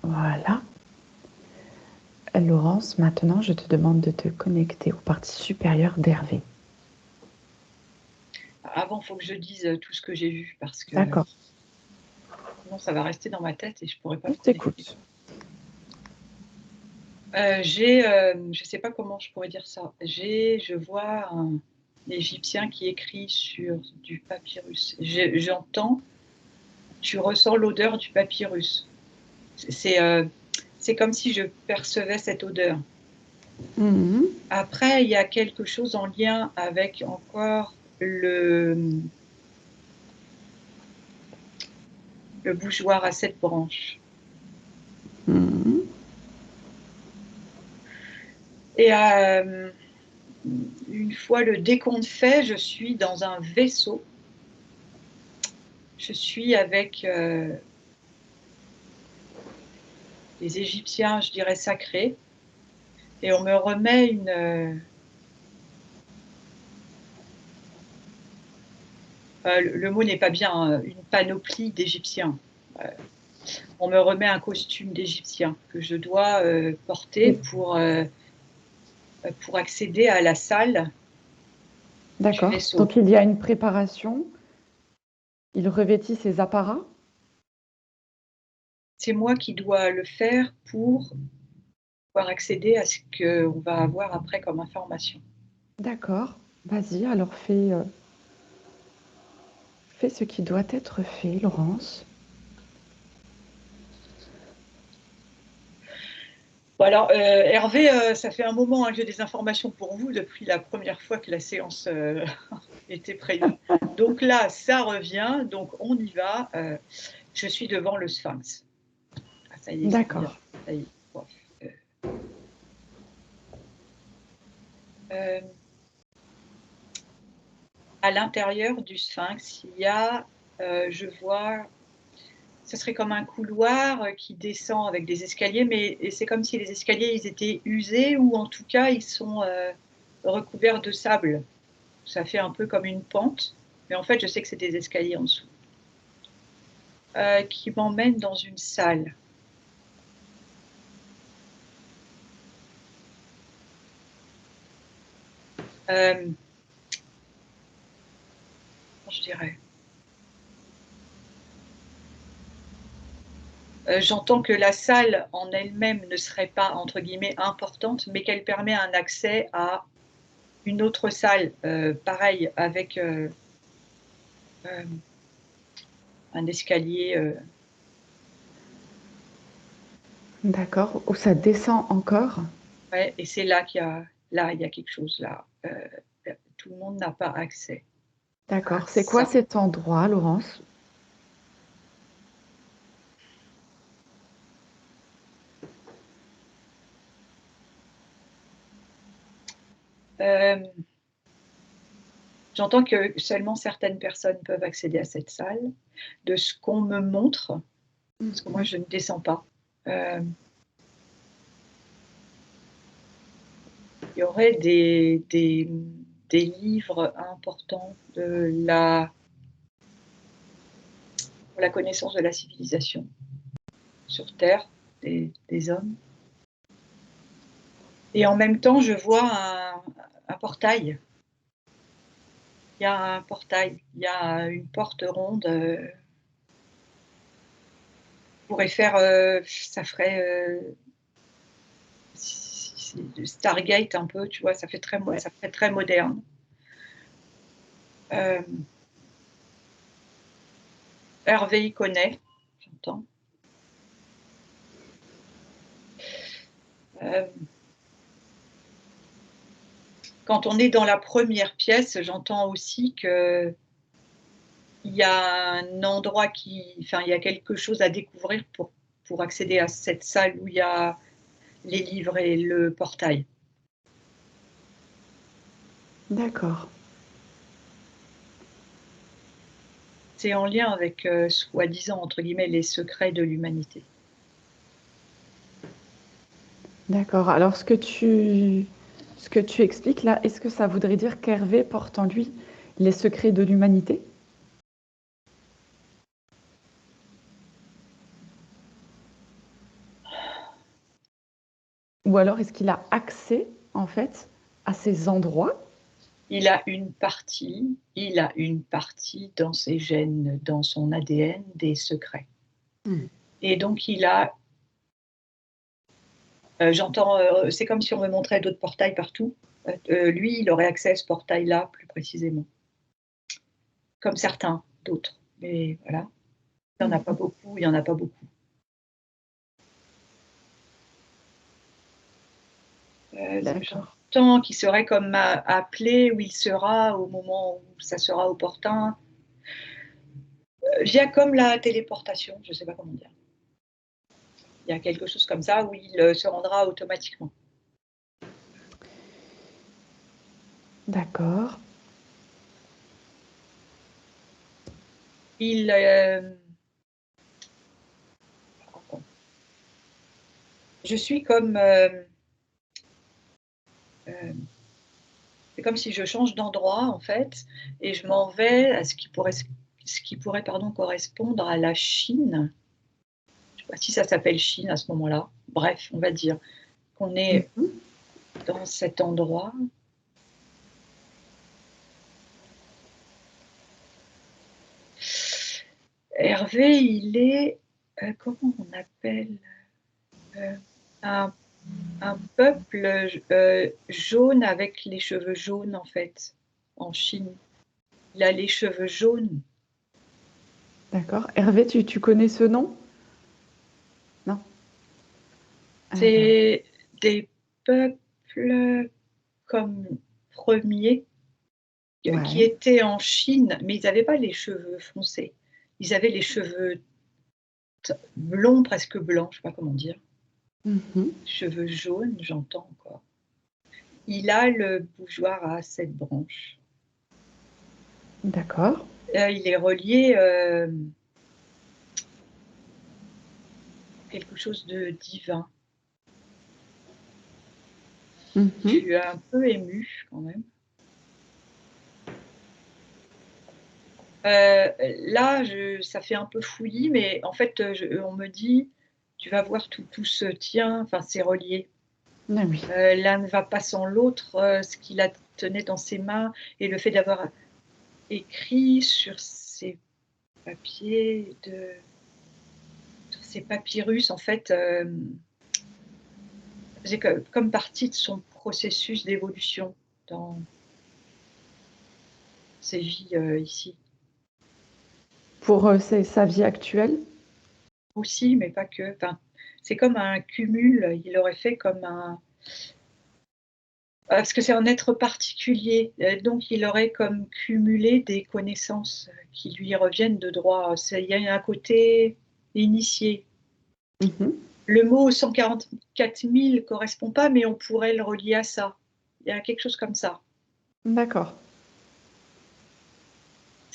Voilà. Laurence, maintenant, je te demande de te connecter aux parties supérieures d'Hervé. Avant, il faut que je dise tout ce que j'ai vu parce que D'accord. sinon ça va rester dans ma tête et je ne pourrai pas On me connecter. t'écoute. Je ne sais pas comment je pourrais dire ça. Je vois un Égyptien qui écrit sur du papyrus. J'entends, tu ressens l'odeur du papyrus. C'est comme si je percevais cette odeur. Mhm. Après, il y a quelque chose en lien avec encore le bougeoir à 7 branches. Mhm. Et une fois le décompte fait, je suis dans un vaisseau. Je suis avec les Égyptiens, je dirais sacrés. Et on me remet le mot n'est pas bien, hein, une panoplie d'Égyptiens. On me remet un costume d'Égyptien que je dois porter pour accéder à la salle du D'accord. vaisseau. Donc, il y a une préparation. Il revêtit ses apparats. C'est moi qui dois le faire pour pouvoir accéder à ce qu'on va avoir après comme information. D'accord. Vas-y, alors fais ce qui doit être fait, Laurence. Bon alors, Hervé, ça fait un moment que j'ai des informations pour vous depuis la première fois que la séance était prévue. Donc là, ça revient, donc on y va. Je suis devant le Sphinx. Ah, ça y est, c'est bien. D'accord. Ça y est. Bon. Euh, à l'intérieur du Sphinx, il y a, je vois, ce serait comme un couloir qui descend avec des escaliers, mais c'est comme si les escaliers ils étaient usés ou en tout cas ils sont recouverts de sable. Ça fait un peu comme une pente, mais en fait je sais que c'est des escaliers en dessous qui m'emmènent dans une salle. Euh, je dirais. J'entends que la salle en elle-même ne serait pas, entre guillemets, importante, mais qu'elle permet un accès à une autre salle, pareil, avec un escalier. D'accord. Où ça descend encore. Ouais, et c'est là il y a quelque chose là. Tout le monde n'a pas accès à D'accord. C'est quoi ça. cet endroit, Laurence? Euh, J'entends que seulement certaines personnes peuvent accéder à cette salle. De ce qu'on me montre, parce que moi je ne descends pas, il y aurait des livres importants pour la connaissance de la civilisation sur Terre, des hommes. Et en même temps, je vois un portail. Il y a un portail, il y a une porte ronde. Pourrait faire, ça ferait Stargate un peu, tu vois, ça fait Ouais. ça fait très moderne. Euh, Hervé y connaît, j'entends. Euh, Quand on est dans la première pièce, j'entends aussi que il y a un endroit enfin, il y a quelque chose à découvrir pour accéder à cette salle où il y a les livres et le portail. D'accord. C'est en lien avec, soi-disant, entre guillemets, les secrets de l'humanité. D'accord. Alors, ce que tu expliques là, est-ce que ça voudrait dire qu'Hervé porte en lui les secrets de l'humanité? Ou alors est-ce qu'il a accès, en fait, à ces endroits? Il a une partie dans ses gènes, dans son ADN, des secrets. Mmh. Et donc il a, j'entends, c'est comme si on me montrait d'autres portails partout. Lui, il aurait accès à ce portail-là plus précisément, comme certains d'autres. Mais voilà, il y en a pas Mmh. beaucoup, il y en a pas beaucoup. D'accord. J'entends qu'il serait comme appelé, où il sera au moment où ça sera opportun. Via comme la téléportation, je ne sais pas comment dire. Il y a quelque chose comme ça où il, se rendra automatiquement. D'accord. Il, je suis comme, c'est comme si je change d'endroit en fait et je m'en vais à ce qui pourrait, pardon, correspondre à la Chine. Je sais pas si ça s'appelle Chine à ce moment-là. Bref, on va dire qu'on est Mmh. dans cet endroit. Hervé, il est, comment on appelle? Heu, un un peuple, jaune avec les cheveux jaunes en fait, en Chine. Il a les cheveux jaunes. D'accord. Hervé, tu connais ce nom? Non? C'est des peuples comme premiers qui Ouais. étaient en Chine, mais ils n'avaient pas les cheveux foncés. Ils avaient les cheveux blonds, presque blancs, je sais pas comment dire. Mmh. Cheveux jaunes, j'entends encore. Il a le bougeoir à 7 branches. D'accord. Il est relié, quelque chose de divin. Je Mmh. suis un peu émue quand même. Là, ça fait un peu fouillis, mais en fait, on me dit: «Tu vas voir, tout se tient, enfin, c'est relié. Ah oui. L'un ne va pas sans l'autre», ce qu'il a tenait dans ses mains et le fait d'avoir écrit sur ces papyrus, en fait, faisait comme partie de son processus d'évolution dans ses vies, ici. Pour, sa vie actuelle? Aussi, mais pas que. Enfin, c'est comme un cumul, il aurait fait comme un parce que c'est un être particulier, donc il aurait comme cumulé des connaissances, qui lui reviennent de droit. Il y a un côté initié. Mmh. Le mot 144 000 correspond pas, mais on pourrait le relier à ça. Il y a quelque chose comme ça. D'accord.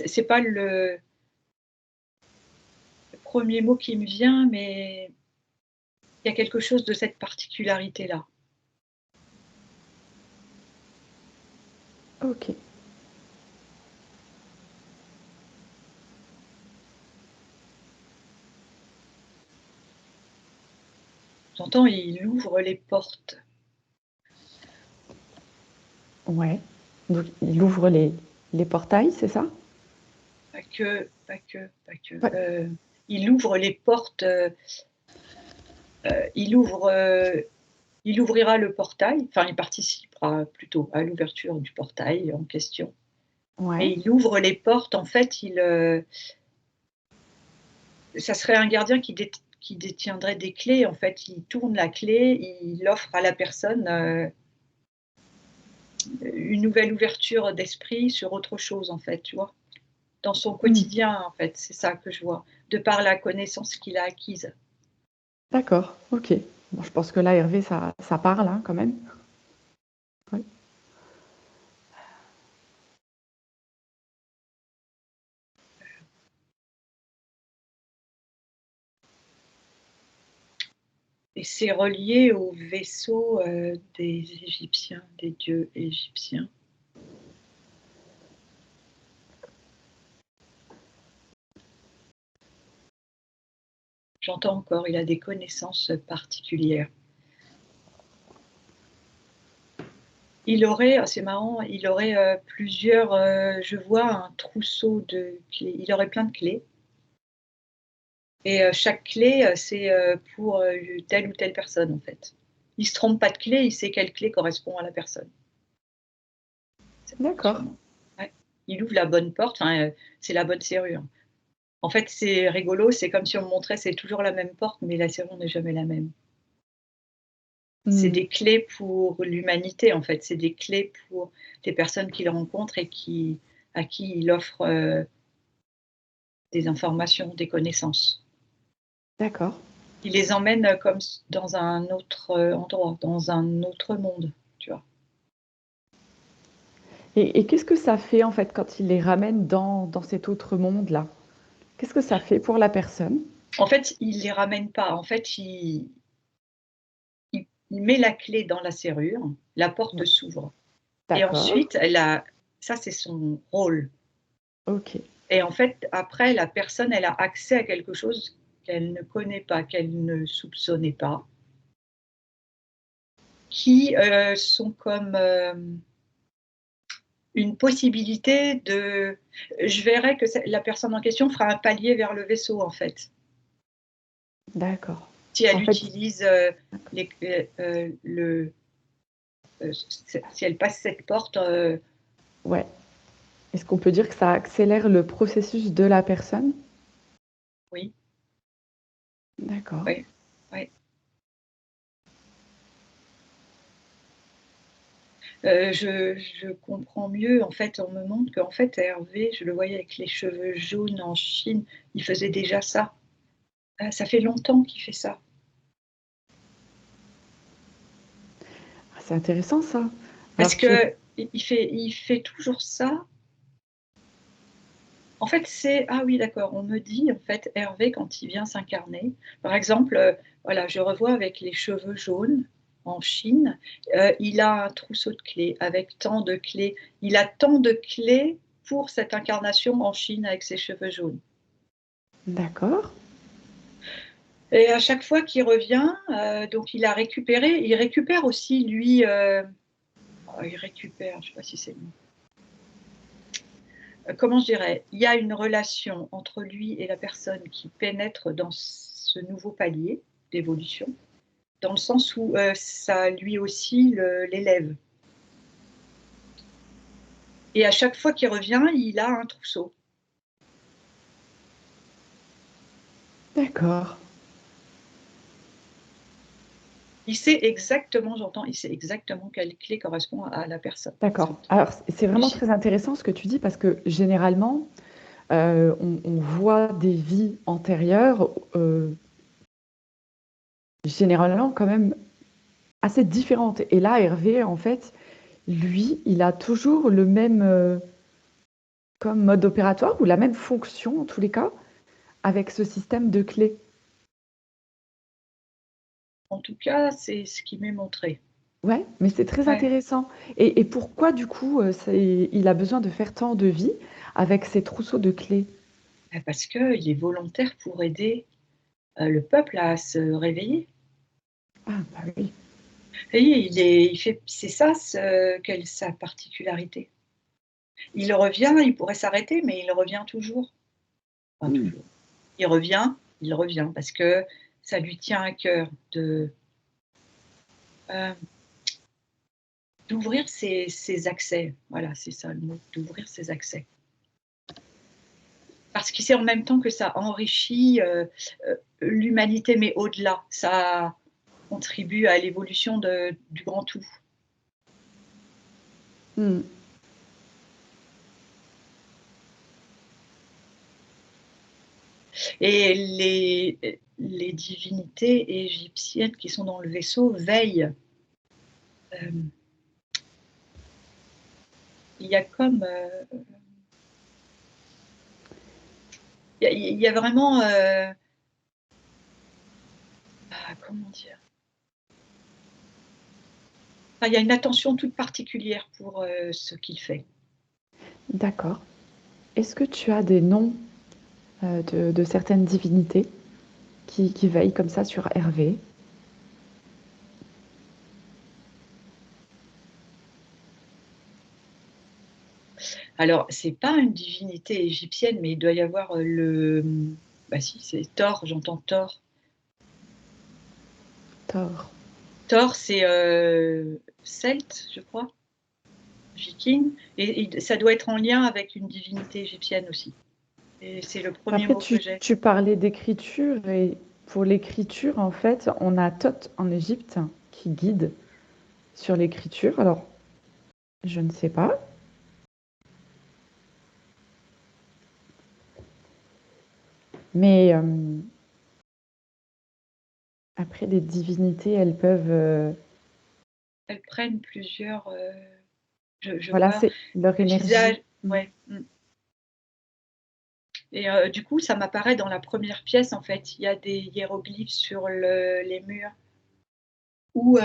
C'est pas le 1er mot qui me vient, mais il y a quelque chose de cette particularité-là. OK. J'entends, il ouvre les portes. Ouais. Donc il ouvre les portails, c'est ça? Pas que, pas que, pas que. Ouais. Il ouvre les portes, il ouvre, il ouvrira le portail, enfin il participera plutôt à l'ouverture du portail en question et Ouais. il ouvre les portes en fait, ça serait un gardien qui détiendrait des clés en fait. Il tourne la clé, il offre à la personne, une nouvelle ouverture d'esprit sur autre chose en fait, tu vois? Dans son Mmh. quotidien en fait, c'est ça que je vois, de par la connaissance qu'il a acquise. D'accord, OK. Bon, je pense que là, Hervé, ça parle, hein, quand même? Oui. Et c'est relié au vaisseau, des Égyptiens, des dieux égyptiens. J'entends encore, il a des connaissances particulières. il aurait, c'est marrant, il aurait plusieurs, je vois un trousseau de clés. Il aurait plein de clés. Et chaque clé, c'est pour telle ou telle personne, en fait. Il se trompe pas de clé, il sait quelle clé correspond à la personne. C'est D'accord. impressionnant. Ouais. Il ouvre la bonne porte, enfin, c'est la bonne serrure. En fait, c'est rigolo, c'est comme si on me montrait, c'est toujours la même porte, mais la serrure n'est jamais la même. C'est Mmh. des clés pour l'humanité, en fait. C'est des clés pour les personnes qu'il rencontre et à qui il offre, des informations, des connaissances. D'accord. Il les emmène, comme dans un autre, endroit, dans un autre monde, tu vois? Et qu'est-ce que ça fait, en fait, quand il les ramène dans cet autre monde-là? Qu'est-ce que ça fait pour la personne? En fait, il les ramène pas. En fait, il met la clé dans la serrure, la porte Ouais. s'ouvre et D'accord. ensuite ça c'est son rôle OK. et en fait, après la personne, elle a accès à quelque chose qu'elle ne connaît pas, qu'elle ne soupçonnait pas, qui, sont comme, une possibilité de je verrais que c'est la personne en question fera un palier vers le vaisseau, en fait. D'accord. Si elle En fait, utilise, les le si elle passe cette porte, ouais. Est-ce qu'on peut dire que ça accélère le processus de la personne? oui, D'accord. oui, oui. Je comprends mieux, en fait, on me montre qu'en fait, Hervé, je le voyais avec les cheveux jaunes en Chine, il faisait déjà ça. Ça fait longtemps qu'il fait ça. Ah, c'est intéressant ça. Parce Alors tu qu'il fait toujours ça. En fait, ah oui, d'accord, on me dit, en fait, Hervé, quand il vient s'incarner, par exemple, voilà, je revois avec les cheveux jaunes en Chine, il a un trousseau de clés avec tant de clés. Il a tant de clés pour cette incarnation en Chine avec ses cheveux jaunes. d'accord, Et à chaque fois qu'il revient, donc il récupère aussi lui, il récupère, je sais pas si c'est le mot. Comment je dirais? Il y a une relation entre lui et la personne qui pénètre dans ce nouveau palier d'évolution, dans le sens où, ça lui aussi l'élève. Et à chaque fois qu'il revient, il a un trousseau. d'accord, Il sait exactement, j'entends, il sait exactement quelle clé correspond à la personne. d'accord. Alors c'est vraiment Lucide. très intéressant ce que tu dis parce que généralement, on voit des vies antérieures, généralement quand même assez différentes et là, Hervé, en fait, lui, il a toujours le même, comme mode opératoire ou la même fonction en tous les cas, avec ce système de clés? En tout cas, c'est ce qui m'est montré. Ouais, mais c'est très Ouais. intéressant et pourquoi du coup, il a besoin de faire tant de vies avec ces trousseaux de clés? Parce qu'il est volontaire pour aider, le peuple à se réveiller. Ah bah oui. Et il fait c'est ça sa particularité. Il revient, il pourrait s'arrêter, mais il revient toujours. Enfin Mmh. toujours. Il revient parce que ça lui tient à cœur heu, d'ouvrir ses accès. Voilà, c'est ça le mot, d'ouvrir ses accès. Parce qu'il sait en même temps que ça enrichit, l'humanité, mais au-delà, ça contribue à l'évolution du grand tout. Mmh. Et les divinités égyptiennes qui sont dans le vaisseau veillent. Hem, il y a comme, il y a vraiment, comment dire? Enfin, il y a une attention toute particulière pour, ce qu'il fait. D'accord. Est-ce que tu as des noms, de certaines divinités qui veillent comme ça sur Hervé? Alors, c'est pas une divinité égyptienne, mais il doit y avoir bah si, c'est Thor, j'entends Thor. Thor. Thor, c'est celte, je crois, viking, et ça doit être en lien avec une divinité égyptienne aussi. Et c'est le premier Après, mot que j'ai. tu parlais d'écriture, et pour l'écriture, en fait, on a Thoth en Égypte qui guide sur l'écriture. Alors, je ne sais pas. Mais après, les divinités, elles peuvent... Elles prennent plusieurs. Je voilà, vois c'est leur le énergie. visage. Ouais. Et du coup, ça m'apparaît dans la première pièce, en fait. Il y a des hiéroglyphes sur les murs où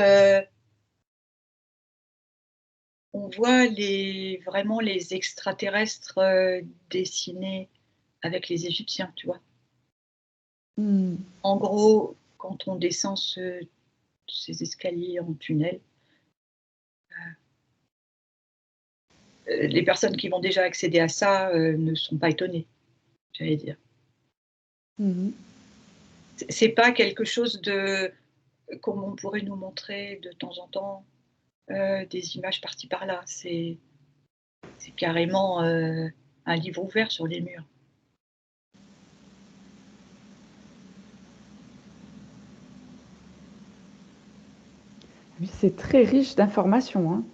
on voit vraiment les extraterrestres dessinés avec les Égyptiens, tu vois. Mm. En gros, quand on descend ces escaliers en tunnel, les personnes qui vont déjà accéder à ça ne sont pas étonnées, j'allais dire. Mm. C'est pas quelque chose de comme on pourrait nous montrer de temps en temps des images par-ci par-là. C'est carrément un livre ouvert sur les murs. Oui, c'est très riche d'informations, hein.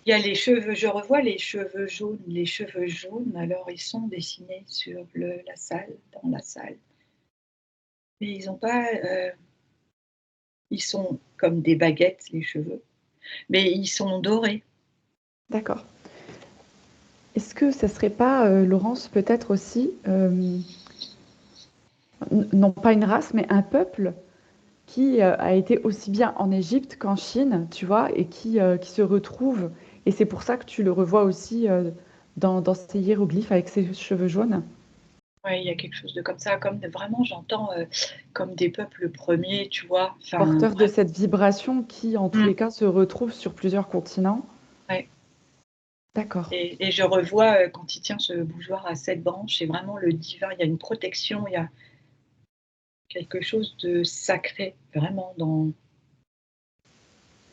Il y a les cheveux, je revois les cheveux jaunes. Les cheveux jaunes, alors ils sont dessinés sur la salle, dans la salle. Mais ils ont pas, ils sont comme des baguettes, les cheveux, mais ils sont dorés. D'accord. Est-ce que ça serait pas, Laurence, peut-être aussi, non pas une race, mais un peuple qui a été aussi bien en Égypte qu'en Chine, tu vois, et qui se retrouve. Et c'est pour ça que tu le revois aussi dans ces hiéroglyphes avec ses cheveux jaunes. Ouais, il y a quelque chose de comme ça, comme vraiment j'entends comme des peuples premiers, tu vois. Enfin, Porteur de cette vibration qui, en tous les cas, se retrouve sur plusieurs continents. ouais. D'accord. Et je revois quand il tient ce bougeoir à 7 branches, c'est vraiment le divin. Il y a une protection, il y a quelque chose de sacré, vraiment,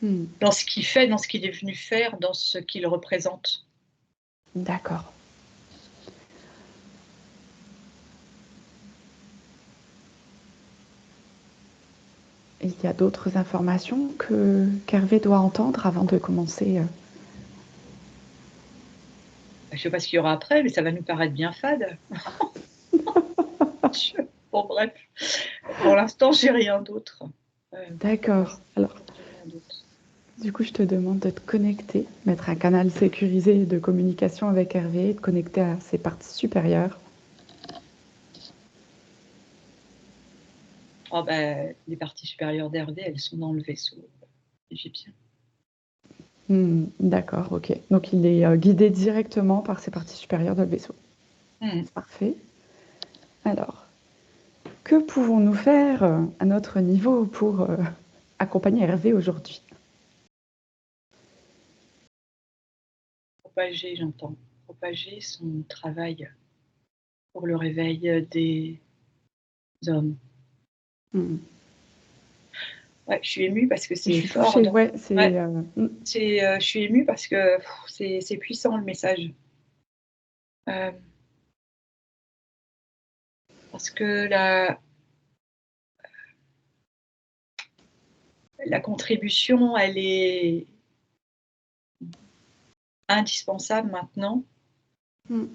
Hmm. dans ce qu'il fait, dans ce qu'il est venu faire, dans ce qu'il représente. D'accord. Il y a d'autres informations qu'Hervé doit entendre avant de commencer. Je ne sais pas ce qu'il y aura après, mais ça va nous paraître bien fade. Bon, bref, pour l'instant, j'ai rien d'autre. D'accord. Alors, J'ai rien d'autre. du coup, je te demande de te connecter, mettre un canal sécurisé de communication avec Hervé, de connecter à ses parties supérieures. Oh, ben, les parties supérieures d'Hervé, elles sont dans le vaisseau égyptien. D'accord, ok. Donc, il est guidé directement par ses parties supérieures dans le vaisseau. C'est parfait. Alors, que pouvons-nous faire à notre niveau pour accompagner Hervé aujourd'hui? Propager, j'entends. Propager son travail pour le réveil des hommes. Hmm. Ouais, je suis émue parce que Je c'est suis fort. touchée, ouais. Ouais, je suis émue parce que c'est puissant le message. Euh, parce que la contribution, elle est indispensable maintenant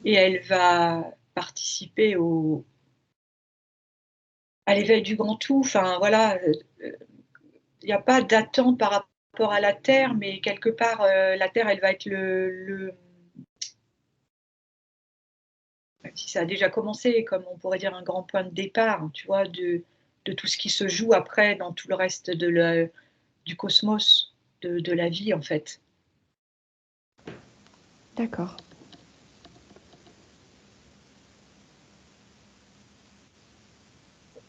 et elle va participer à l'éveil du grand tout. Enfin, voilà, il n'y a pas d'attente par rapport à la Terre, mais quelque part, la Terre, elle va être même si ça a déjà commencé, comme on pourrait dire un grand point de départ, tu vois, de tout ce qui se joue après dans tout le reste du cosmos, de la vie, en fait. D'accord.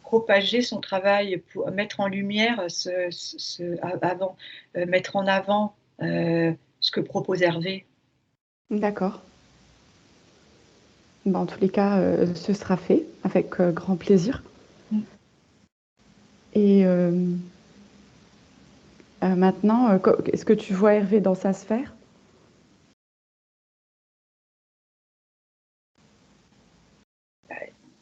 Propager son travail, pour mettre en lumière mettre en avant ce que propose Hervé. D'accord. En tous les cas, ce sera fait avec grand plaisir. Mm. Et maintenant, est-ce que tu vois Hervé dans sa sphère?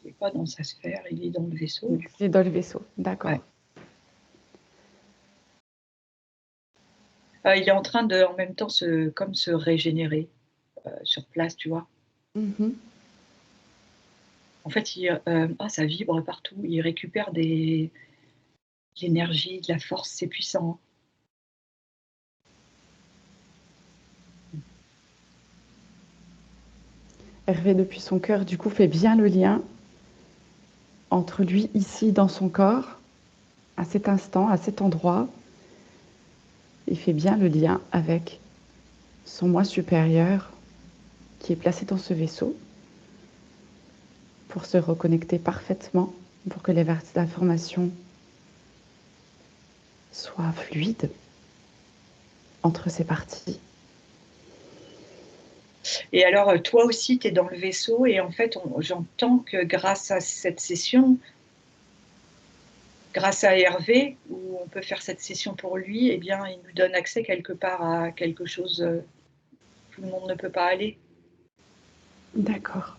Il n'est pas dans sa sphère, il est dans le vaisseau. Il est dans le vaisseau, d'accord. Ouais. Il est en train de, en même temps, comme se régénérer sur place, tu vois. Mhm. En fait, ça vibre partout. Il récupère de l'énergie, de la force, c'est puissant. Hervé, depuis son cœur, du coup, fait bien le lien entre lui, ici, dans son corps, à cet instant, à cet endroit. Il fait bien le lien avec son moi supérieur qui est placé dans ce vaisseau pour se reconnecter parfaitement, pour que les informations soient fluides entre ces parties. Et alors, toi aussi, tu es dans le vaisseau et en fait, j'entends que grâce à cette session, grâce à Hervé, où on peut faire cette session pour lui, eh bien, il nous donne accès quelque part à quelque chose où tout le monde ne peut pas aller. D'accord.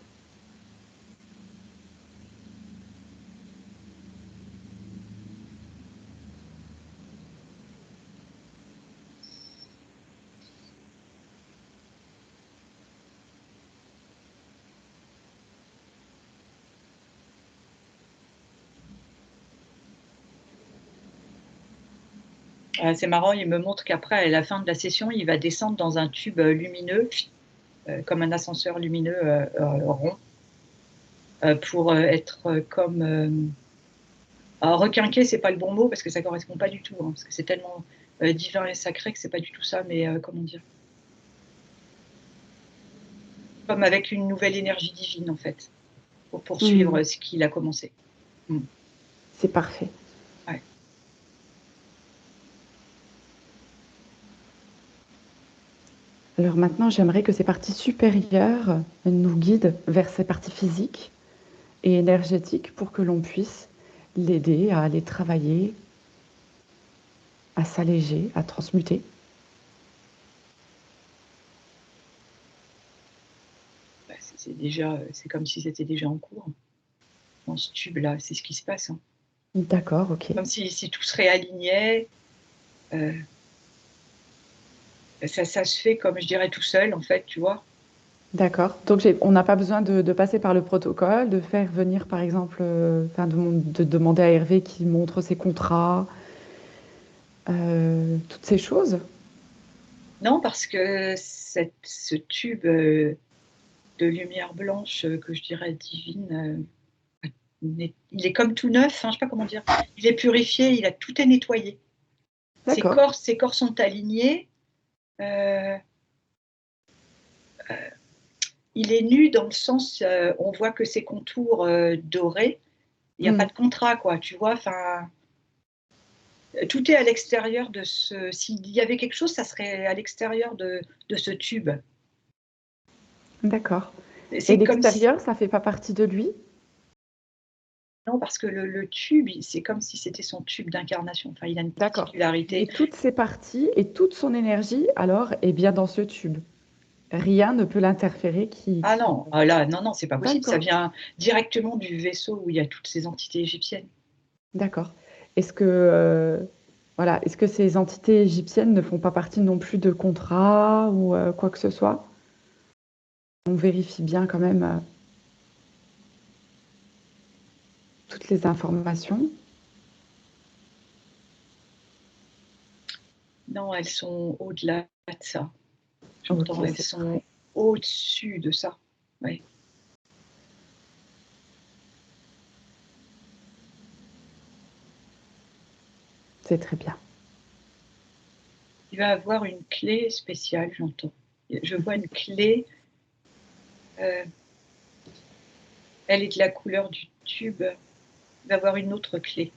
C'est marrant, il me montre qu'après, à la fin de la session, il va descendre dans un tube lumineux, comme un ascenseur lumineux rond, pour être comme... alors, requinqué, c'est pas le bon mot parce que ça correspond pas du tout, hein, parce que c'est tellement divin et sacré que c'est pas du tout ça, mais comment dire, comme avec une nouvelle énergie divine en fait, pour poursuivre ce qu'il a commencé. C'est parfait. Ouais. Alors maintenant, j'aimerais que ces parties supérieures nous guident vers ces parties physiques et énergétiques pour que l'on puisse l'aider à aller travailler, à s'alléger, à transmuter. Bah, c'est comme si c'était déjà en cours dans ce tube-là, c'est ce qui se passe. Hein. D'accord, ok. Comme si tout se réalignait. Ça se fait comme je dirais tout seul en fait, tu vois. D'accord. Donc on n'a pas besoin de passer par le protocole, de faire venir par exemple, de demander à Hervé qui montre ses contrats, toutes ces choses. Non, parce que ce tube de lumière blanche que je dirais divine, il est comme tout neuf, hein, je ne sais pas comment dire. Il est purifié, tout est nettoyé. D'accord. Ses corps sont alignés. Euh, il est nu dans le sens, on voit que ses contours dorés. Il n'y a pas de contrat, quoi, tu vois. Enfin, tout est à l'extérieur de ce. S'il y avait quelque chose, ça serait à l'extérieur de ce tube. D'accord. Et C'est comme si. l'extérieur, ça fait pas partie de lui? Non, parce que le tube, c'est comme si c'était son tube d'incarnation. Enfin, il a une D'accord. particularité. Mais toutes ces parties et toute son énergie, alors, est bien dans ce tube. Rien ne peut l'interférer Ah non, ah là, non, non, c'est pas possible. Ça D'accord. vient directement du vaisseau où il y a toutes ces entités égyptiennes. D'accord. Est-ce que, voilà, est-ce que ces entités égyptiennes ne font pas partie non plus de contrats ou quoi que ce soit? On vérifie bien quand même toutes les informations. Non, elles sont au-delà de ça. Ok, J'entends, elles c'est sont parfait. au-dessus de ça. Ouais. C'est très bien. Il va avoir une clé spéciale, j'entends. Je vois une clé. euh, elle est de la couleur du tube. Il va avoir une autre clé.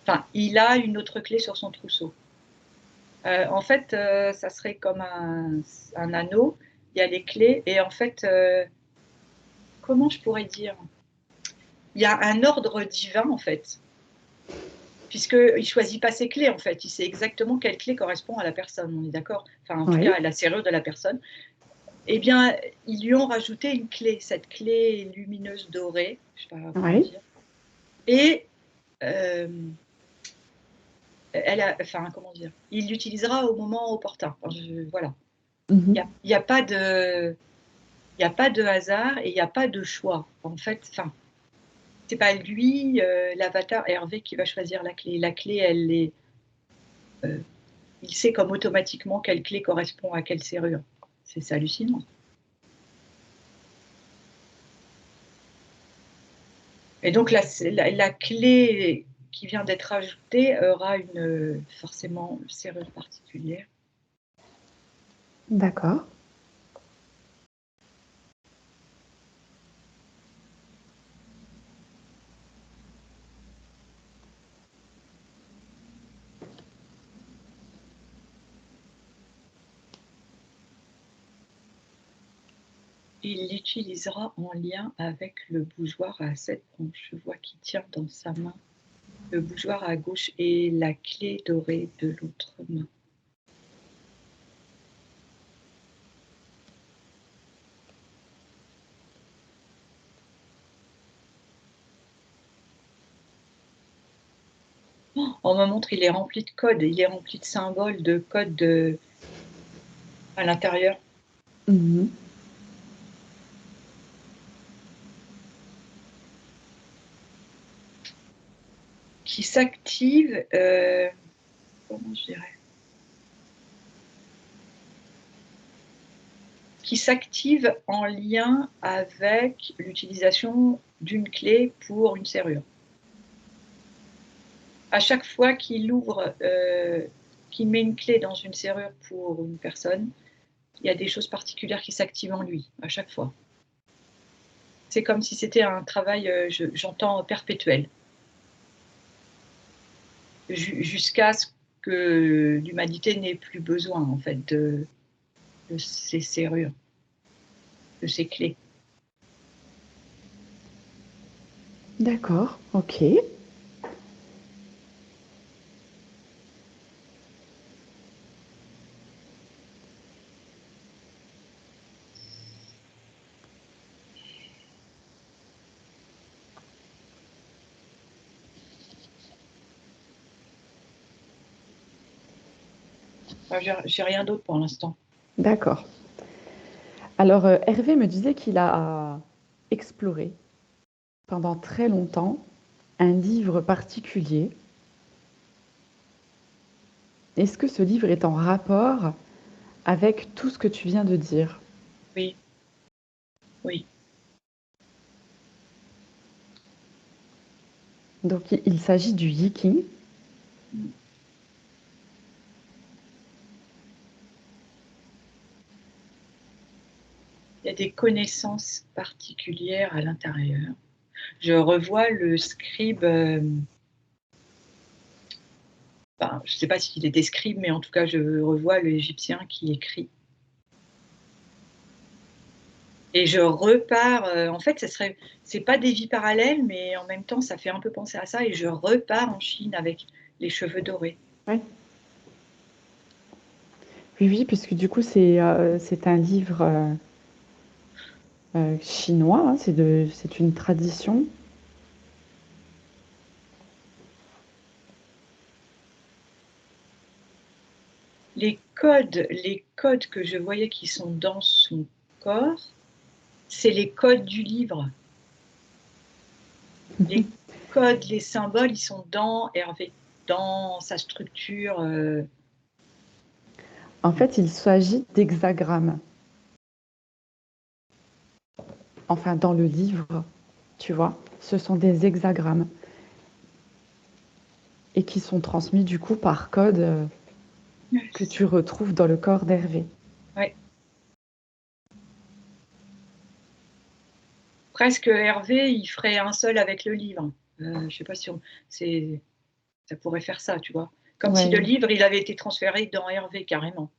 Enfin, il a une autre clé sur son trousseau. En fait, ça serait comme un anneau. Il y a les clés et en fait, comment je pourrais dire? Il y a un ordre divin, en fait, puisqu'il ne choisit pas ses clés, en fait. Il sait exactement quelle clé correspond à la personne, on est d'accord? Enfin, en tout cas, Oui. à la serrure de la personne. Eh bien, ils lui ont rajouté une clé, cette clé lumineuse dorée, je ne sais pas comment Oui. dire, et elle a, enfin, comment dire? Il l'utilisera au moment opportun. Enfin, voilà. Mhm. Il y a pas de il y a pas de hasard et il y a pas de choix. En fait, enfin, c'est pas lui, l'avatar Hervé qui va choisir la clé. La clé, elle est, il sait comme automatiquement quelle clé correspond à quelle serrure. C'est hallucinant. Et donc la clé qui vient d'être ajoutée aura une, forcément une serrure particulière. D'accord. Il l'utilisera en lien avec le bougeoir à 7 branches. Je vois qu'il tient dans sa main le bougeoir à gauche et la clé dorée de l'autre main. Oh, on me montre, il est rempli de codes, il est rempli de symboles, de codes à l'intérieur, Mhm. qui s'activent, comment je dirais? Qui s'activent en lien avec l'utilisation d'une clé pour une serrure. À chaque fois qu'il ouvre, qu'il met une clé dans une serrure pour une personne, il y a des choses particulières qui s'activent en lui, à chaque fois. C'est comme si c'était un travail, j'entends perpétuel, jusqu'à ce que l'humanité n'ait plus besoin, en fait, de ces serrures, de ces clés. D'accord. Ok. J'ai rien d'autre pour l'instant. D'accord. Alors, Hervé me disait qu'il a exploré pendant très longtemps un livre particulier. Est-ce que ce livre est en rapport avec tout ce que tu viens de dire? Oui, oui. Donc, il s'agit du Yiking. Mmh. Il y a des connaissances particulières à l'intérieur. Je revois le scribe, enfin, je ne sais pas s'il était scribe, mais en tout cas, je revois l'Égyptien qui écrit. Et je repars, en fait, c'est pas des vies parallèles, mais en même temps, ça fait un peu penser à ça et je repars en Chine avec les cheveux dorés. Oui. Oui, oui, puisque du coup, c'est un livre chinois, hein, c'est une tradition. Les codes que je voyais qui sont dans son corps, c'est les codes du livre. Les codes, les symboles, ils sont dans Hervé, dans sa structure, En fait, il s'agit d'hexagrammes. Enfin, dans le livre, tu vois, ce sont des hexagrammes et qui sont transmis du coup par code que tu retrouves dans le corps d'Hervé. ouais. Presque Hervé, il ferait un seul avec le livre. Je sais pas si ça pourrait faire ça, tu vois? Comme si le Ouais, livre, il avait été transféré dans Hervé carrément.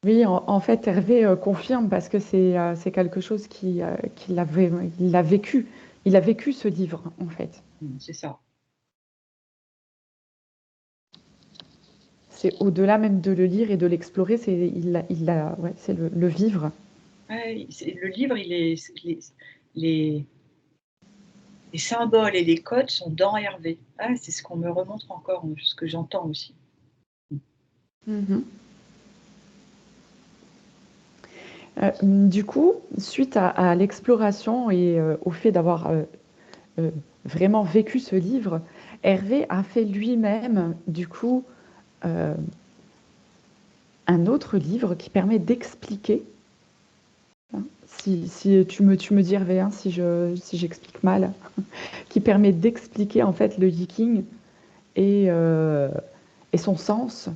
Oui, en fait, Hervé confirme parce que c'est quelque chose il a vécu. Il a vécu ce livre, en fait. C'est ça. C'est au-delà même de le lire et de l'explorer, ouais, c'est le vivre. Ouais, le livre, les, les symboles et les codes sont dans Hervé. Ah, c'est ce qu'on me remontre encore, ce que j'entends aussi. Mhm. Du coup, suite à l'exploration et au fait d'avoir euh, vraiment vécu ce livre, Hervé a fait lui-même, du coup, euh, un autre livre qui permet d'expliquer, hein, si tu me dis Hervé, hein, si j'explique mal, qui permet d'expliquer en fait le yiking et, euh, et son sens.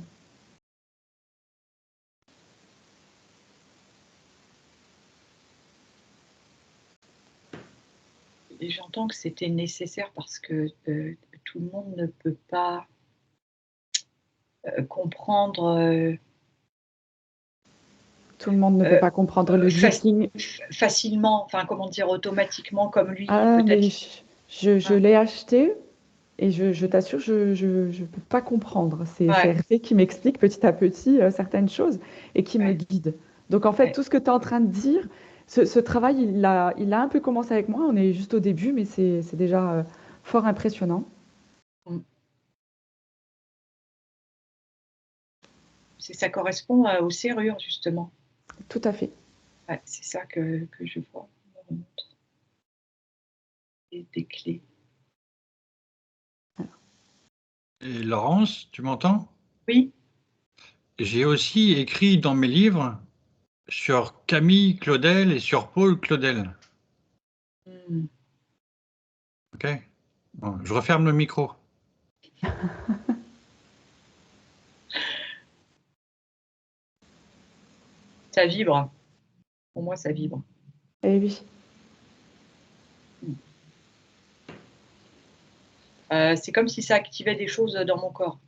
Et j'entends que c'était nécessaire parce que tout le monde ne peut pas comprendre Tout le monde ne peut euh, pas comprendre le fac- yiking. facilement, enfin comment dire, automatiquement comme lui, Ah, mais peut-être. je Hein, l'ai acheté et je t'assure, je peux pas comprendre. C'est ouais, Hervé qui m'explique petit à petit certaines choses et qui me ouais, guide. Donc en fait, ouais. tout ce que tu es en train de dire, ce travail, il a un peu commencé avec moi. On est juste au début, mais c'est déjà fort impressionnant. Mm. Ça correspond aux serrures, justement. Tout à fait. Ouais, c'est ça que je vois. On me remontre des clés. Et Laurence, tu m'entends? Oui, J'ai aussi écrit dans mes livres sur Camille Claudel et sur Paul Claudel. mm. Ok? Bon, je referme le micro. Ça vibre. Pour moi, ça vibre. Eh oui. Mm. C'est comme si ça activait des choses dans mon corps.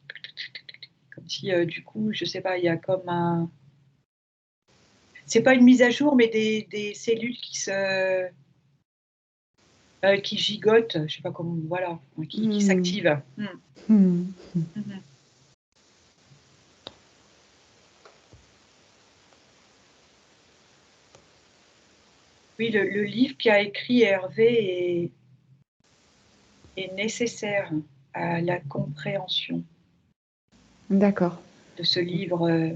Comme si, du coup, je sais pas, il y a comme un. C'est pas une mise à jour, mais des cellules qui gigotent, je sais pas comment, voilà, qui Hmm. s'activent. Hmm. Mhm. Oui, le livre qu'a écrit Hervé est nécessaire à la compréhension D'accord. de ce livre.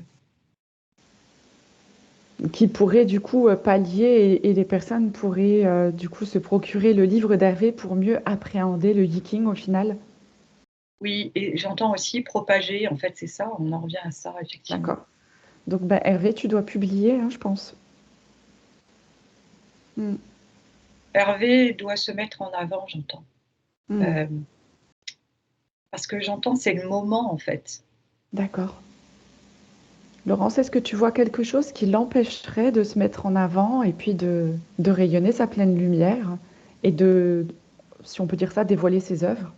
Qui pourrait du coup pallier et les personnes pourraient du coup se procurer le livre d'Hervé pour mieux appréhender le yiking au final. Oui, et j'entends aussi propager, en fait, c'est ça, on en revient à ça, effectivement. D'accord. Donc bah, Hervé, tu dois publier, hein, je pense. Hmm. Hervé doit se mettre en avant, j'entends. Hmm. Euh, Parce que j'entends, c'est le moment, en fait. D'accord. Laurence, est-ce que tu vois quelque chose qui l'empêcherait de se mettre en avant et puis de rayonner sa pleine lumière et de, si on peut dire ça, dévoiler ses œuvres?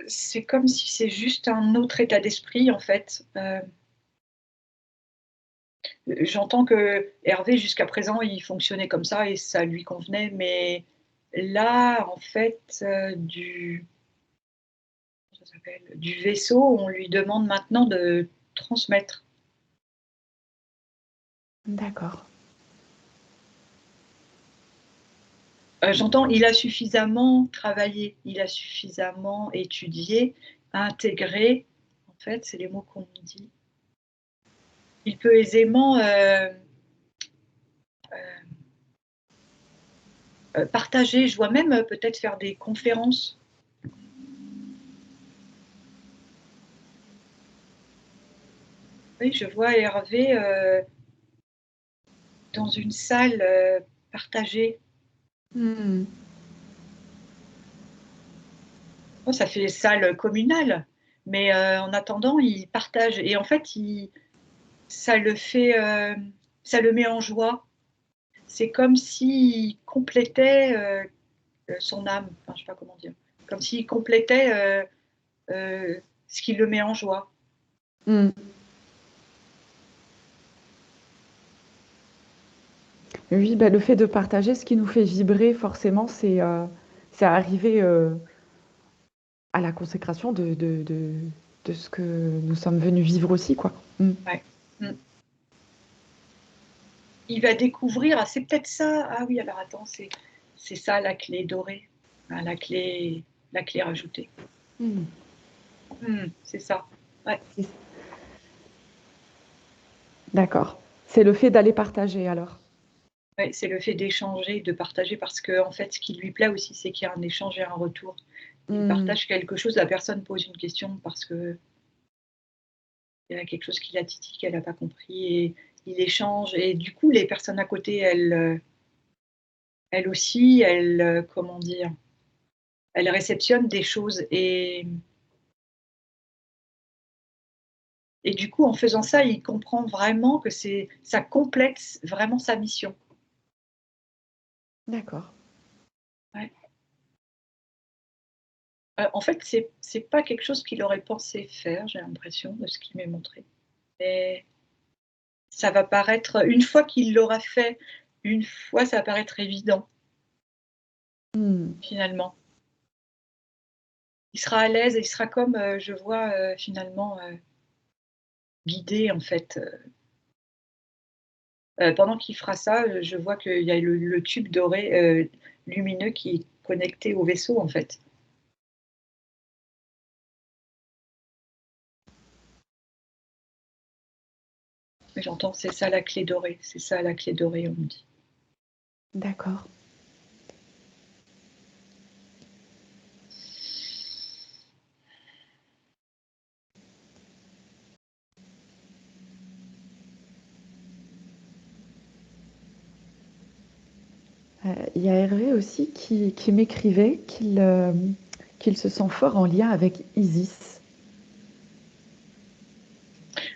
C'est comme si c'est juste un autre état d'esprit, en fait. J'entends que Hervé, jusqu'à présent, il fonctionnait comme ça et ça lui convenait, mais là, en fait, ça s'appelle, du vaisseau, on lui demande maintenant de transmettre. D'accord. J'entends, il a suffisamment travaillé, il a suffisamment étudié, intégré, en fait, c'est les mots qu'on me dit. Il peut aisément partager, je vois même peut-être faire des conférences. Oui, je vois Hervé dans une salle partagée. Hmm. Oh, ça fait salle communale, mais en attendant, il partage. Et en fait, ça le fait, ça le met en joie. C'est comme s'il complétait son âme. Enfin, je sais pas comment dire. Comme s'il complétait. ce qui le met en joie. Mm. Oui, bah, le fait de partager ce qui nous fait vibrer, forcément, c'est arriver à la consécration de ce que nous sommes venus vivre aussi, quoi. Mm. Ouais. Mm. Il va découvrir, ah, c'est peut-être ça, ah oui, alors attends, c'est ça la clé dorée, hein, la clé rajoutée. Mm. C'est ça. Ouais. D'accord. C'est le fait d'aller partager, alors. Ouais, c'est le fait d'échanger, de partager, parce que en fait, ce qui lui plaît aussi, c'est qu'il y a un échange et un retour. Il Mm. partage quelque chose, la personne pose une question parce que il y a quelque chose qui la titille, qu'elle n'a pas compris, et il échange. Et du coup, les personnes à côté, elles aussi, comment dire, elles réceptionnent des choses. Et du coup, en faisant ça, il comprend vraiment que ça complète vraiment sa mission. D'accord. Ouais. En fait, c'est pas quelque chose qu'il aurait pensé faire, j'ai l'impression, de ce qu'il m'est montré. Mais ça va paraître, une fois qu'il l'aura fait, une fois, ça va paraître évident, Mm. finalement. Il sera à l'aise et il sera comme, je vois, finalement, guidé, en fait. Pendant qu'il fera ça, je vois qu'il y a le tube doré, lumineux qui est connecté au vaisseau, en fait. Et j'entends: «C'est ça la clé dorée, c'est ça la clé dorée», on me dit. D'accord. Il y a Hervé aussi qui m'écrivait qu'il se sent fort en lien avec Isis.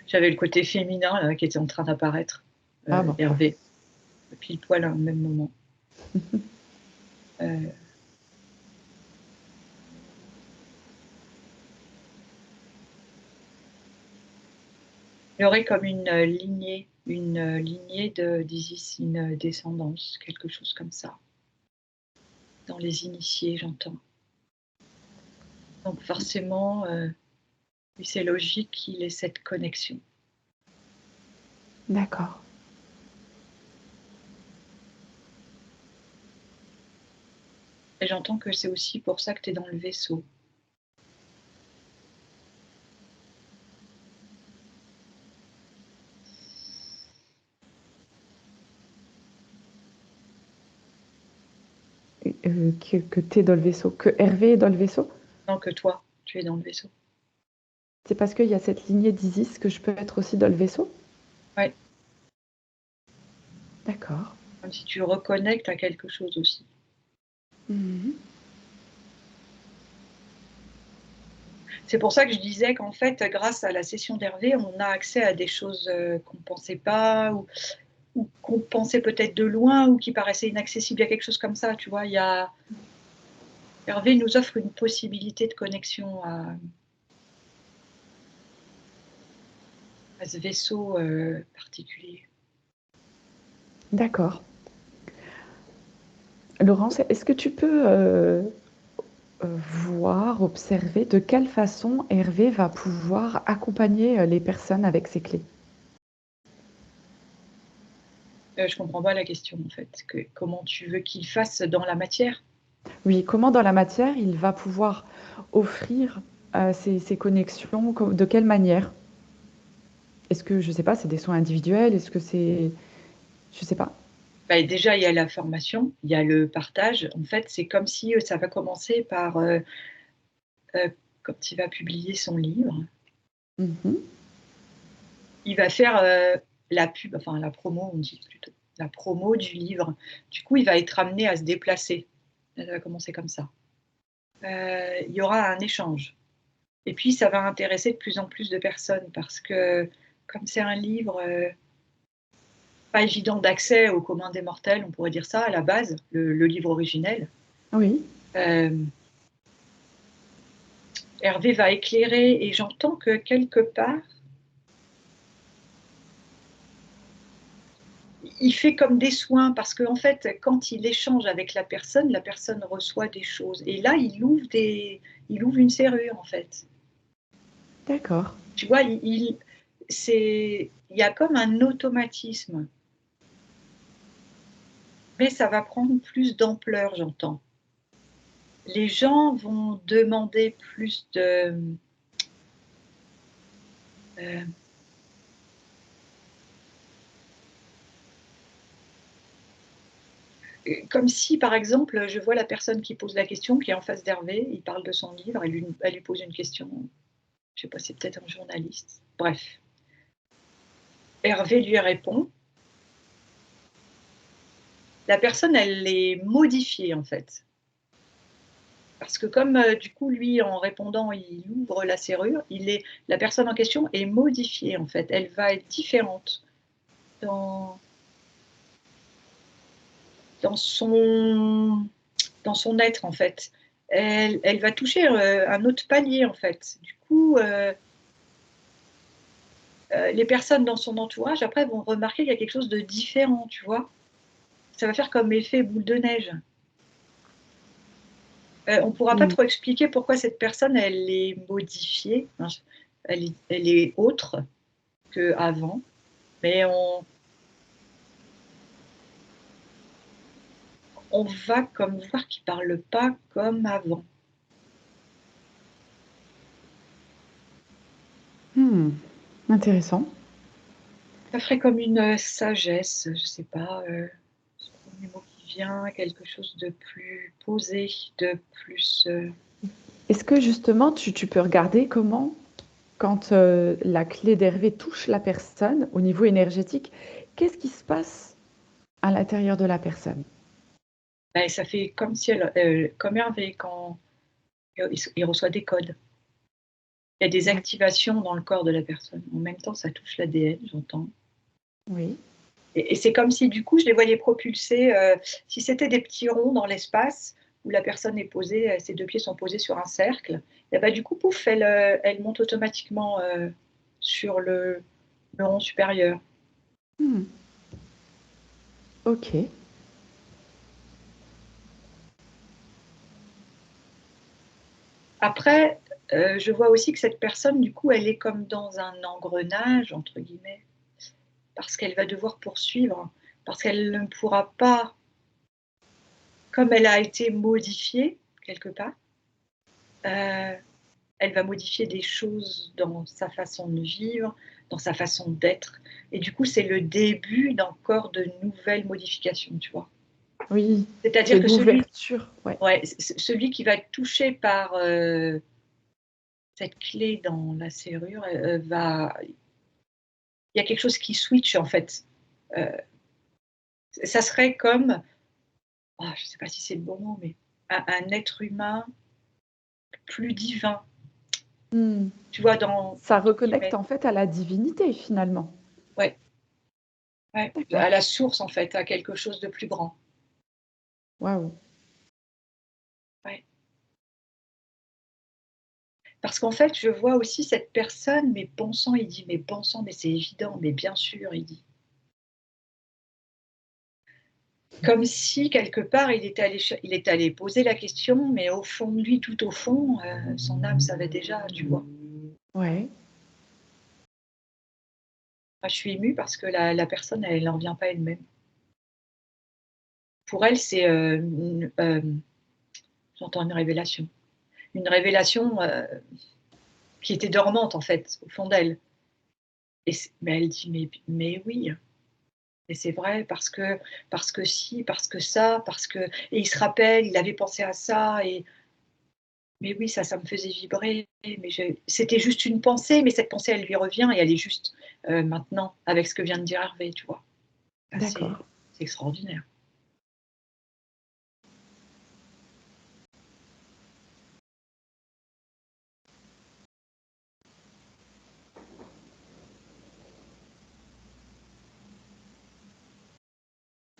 J'avais le côté féminin, là, qui était en train d'apparaître, Ah bon. Hervé, pile poil au même moment. Heu Il y aurait comme une lignée d'Isis, une descendance, quelque chose comme ça. Dans les initiés, j'entends. Donc forcément, oui, c'est logique qu'il ait cette connexion. D'accord. Et j'entends que c'est aussi pour ça que tu es dans le vaisseau. Que tu es dans le vaisseau, que Hervé est dans le vaisseau. Non, que toi, tu es dans le vaisseau. C'est parce qu'il y a cette lignée d'Isis que je peux être aussi dans le vaisseau. Ouais, D'accord. comme si tu reconnectes à quelque chose aussi. Mhm. C'est pour ça que je disais qu'en fait, grâce à la session d'Hervé, on a accès à des choses, qu'on ne pensait pas, ou qu'on pensait peut-être de loin, ou qui paraissaient inaccessibles. Il y a quelque chose comme ça, tu vois? Hervé nous offre une possibilité de connexion à ce vaisseau, particulier. D'accord. Laurence, est-ce que tu peux voir, observer de quelle façon Hervé va pouvoir accompagner les personnes avec ses clés? Je comprends pas la question, en fait. Comment tu veux qu'il fasse dans la matière? Oui, comment dans la matière il va pouvoir offrir ces connexions, de quelle manière? Est-ce que, je ne sais pas, c'est des soins individuels? Est-ce que c'est... Je ne sais pas. Bah, déjà, il y a la formation, il y a le partage. En fait, c'est comme si, ça va commencer par, quand il va publier son livre, Mhm. il va faire, la pub, enfin la promo, on dit plutôt, la promo du livre. Du coup, il va être amené à se déplacer. Ça va commencer comme ça. Il y aura un échange. Et puis, ça va intéresser de plus en plus de personnes parce que, comme c'est un livre, pas évident d'accès au commun des mortels, on pourrait dire ça à la base, le livre originel. Oui. Euh, Hervé va éclairer et j'entends que quelque part, il fait comme des soins parce qu'en fait, quand il échange avec la personne reçoit des choses. Et là, il ouvre une serrure en fait. D'accord. Tu vois, il y a comme un automatisme. Mais ça va prendre plus d'ampleur, j'entends. Les gens vont demander plus de... comme si, par exemple, je vois la personne qui pose la question, qui est en face d'Hervé, il parle de son livre, elle lui pose une question, je sais pas, c'est peut-être un journaliste. Bref. Hervé lui répond. La personne, elle est modifiée, en fait. Parce que comme, du coup, lui, en répondant, il ouvre la serrure, la personne en question est modifiée, en fait. Elle va être différente dans son être, en fait. Elle va toucher un autre palier, en fait. Du coup, les personnes dans son entourage, après, vont remarquer qu'il y a quelque chose de différent, tu vois. Ça va faire comme effet boule de neige. On ne pourra pas trop expliquer pourquoi cette personne, elle est modifiée, hein, elle est autre qu'avant, mais on va comme voir qu'il ne parle pas comme avant. Intéressant. Ça ferait comme une sagesse, je ne sais pas, ce premier mot qui vient, quelque chose de plus posé, de plus... Est-ce que justement, tu peux regarder comment, quand la clé d'Hervé touche la personne au niveau énergétique, qu'est-ce qui se passe à l'intérieur de la personne? Ben, ça fait comme si comme Hervé, quand il reçoit des codes. Il y a des activations dans le corps de la personne. En même temps, ça touche l'ADN, j'entends. Oui. Et c'est comme si, du coup, je les voyais propulser. Si c'était des petits ronds dans l'espace, où la personne est posée, ses deux pieds sont posés sur un cercle, et ben, du coup, pouf, elle monte automatiquement sur le rond supérieur. Ok. Après, je vois aussi que cette personne, du coup, elle est comme dans un engrenage, entre guillemets, parce qu'elle va devoir poursuivre, parce qu'elle ne pourra pas, comme elle a été modifiée, quelque part, elle va modifier des choses dans sa façon de vivre, dans sa façon d'être. Et du coup, c'est le début d'encore de nouvelles modifications, tu vois. Oui, C'est-à-dire c'est que l'ouverture. Ouais. celui qui va être touché par cette clé dans la serrure il y a quelque chose qui switch, en fait. Euh, ça serait comme, je ne sais pas si c'est le bon mot, mais un être humain plus divin. Tu vois, Ça entre reconnecte guillemets. en fait à la divinité finalement. Ouais, ouais, D'accord. à la source, en fait, à quelque chose de plus grand. Waouh. Ouais. Parce qu'en fait, je vois aussi cette personne, mais bon sang, il dit, mais bon sang, mais c'est évident, mais bien sûr, il dit. Comme si, quelque part, il est allé poser la question, mais au fond de lui, tout au fond, son âme savait déjà, tu vois. Ouais. Moi, je suis émue parce que la personne, elle n'en revient pas elle-même. Pour elle, c'est j'entends une révélation. Une révélation qui était dormante, en fait, au fond d'elle. Mais elle dit, mais oui, et c'est vrai, parce que si, parce que ça, parce que... Et il se rappelle, il avait pensé à ça, mais oui, ça me faisait vibrer. Mais c'était juste une pensée, mais cette pensée, elle lui revient et elle est juste maintenant, avec ce que vient de dire Hervé, tu vois. Ah, D'accord. c'est extraordinaire.